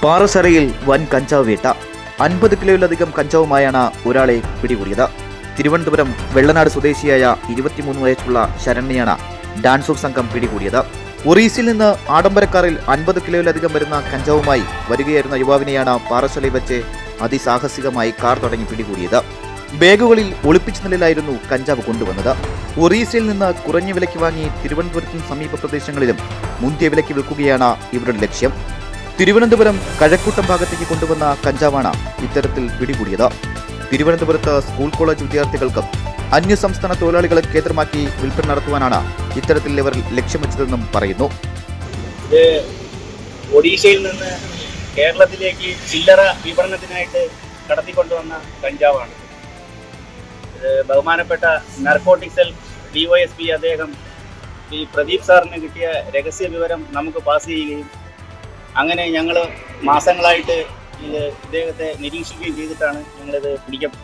പാറശാലയിൽ വൻ കഞ്ചാവ് വേട്ട. 50 കിലോയിലധികം കഞ്ചാവുമായാണ് ഒരാളെ പിടികൂടിയത്. തിരുവനന്തപുരം വെള്ളനാട് സ്വദേശിയായ 23 വയസ്സുള്ള ശരണ്യയാണ് ഡാൻസ് ഓഫ് സംഘം പിടികൂടിയത്. ഒറീസയിൽ നിന്ന് ആഡംബരക്കാറിൽ 50 കിലോയിലധികം വരുന്ന കഞ്ചാവുമായി വരികയായിരുന്ന യുവാവിനെയാണ് പാറശാലയിൽ വെച്ച് അതിസാഹസികമായി കാർ തടഞ്ഞ് പിടികൂടിയത്. ബാഗുകളിൽ ഒളിപ്പിച്ച നിലയിലായിരുന്നു കഞ്ചാവ് കൊണ്ടുവന്നത്. ഒറീസയിൽ നിന്ന് കുറഞ്ഞ വിലയ്ക്ക് വാങ്ങി തിരുവനന്തപുരത്തും സമീപ പ്രദേശങ്ങളിലും മുന്തിയ വിലയ്ക്ക് വിൽക്കുകയാണ് ഇവരുടെ ലക്ഷ്യം. തിരുവനന്തപുരം കഴക്കൂട്ടം ഭാഗത്തേക്ക് കൊണ്ടുവന്ന കഞ്ചാവാണ് ഇത്തരത്തിൽ പിടികൂടിയത്. തിരുവനന്തപുരത്ത് സ്കൂൾ കോളേജ് വിദ്യാർത്ഥികൾക്കും അന്യസംസ്ഥാന തൊഴിലാളികളെ കേന്ദ്രമാക്കി വിൽപ്പന നടത്തുവാനാണ് ഇത്തരത്തിൽ ഇവർ ലക്ഷ്യം വെച്ചതെന്നും പറയുന്നു. ഒഡീഷയിൽ നിന്ന് കേരളത്തിലേക്ക് ചില്ലറ വിപണനത്തിനായിട്ട് കടത്തിക്കൊണ്ടുവന്ന കഞ്ചാവാണ്. ബഹുമാനപ്പെട്ട നാർക്കോട്ടിക് സെൽ DYSP അദ്ദേഹം ഈ പ്രദീപ് സാറിന് കിട്ടിയ രഹസ്യ വിവരം നമുക്ക് പാസ് ചെയ്യുകയും അങ്ങനെ ഞങ്ങൾ മാസങ്ങളായിട്ട് ഇദ്ദേഹത്തെ നിരീക്ഷിക്കുകയും ചെയ്തിട്ടാണ് ഞങ്ങളിത്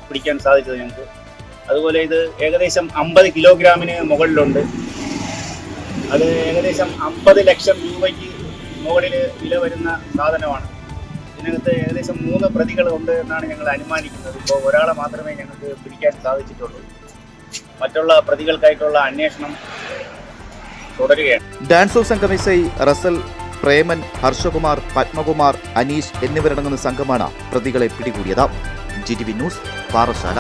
പിടിക്കാൻ സാധിച്ചത് ഞങ്ങൾക്ക്. അതുപോലെ ഇത് ഏകദേശം 50 കിലോഗ്രാമിന് മുകളിലുണ്ട്. അത് ഏകദേശം 50 ലക്ഷം രൂപയ്ക്ക് മുകളിൽ വില വരുന്ന സാധനമാണ്. ഇതിനകത്ത് ഏകദേശം 3 പ്രതികളുണ്ട് എന്നാണ് ഞങ്ങൾ അനുമാനിക്കുന്നത്. ഇപ്പോൾ ഒരാളെ മാത്രമേ ഞങ്ങൾക്ക് പിടിക്കാൻ സാധിച്ചിട്ടുള്ളൂ. മറ്റുള്ള പ്രതികൾക്കായിട്ടുള്ള അന്വേഷണം തുടരുകയാണ്. ഡാൻസ് ഓഫ് സംഘം SI റസൽ, പ്രേമൻ, ഹർഷകുമാർ, പത്മകുമാർ, അനീഷ് എന്നിവരടങ്ങുന്ന സംഘമാണ് പ്രതികളെ പിടികൂടിയത്. GTV news, Parassala.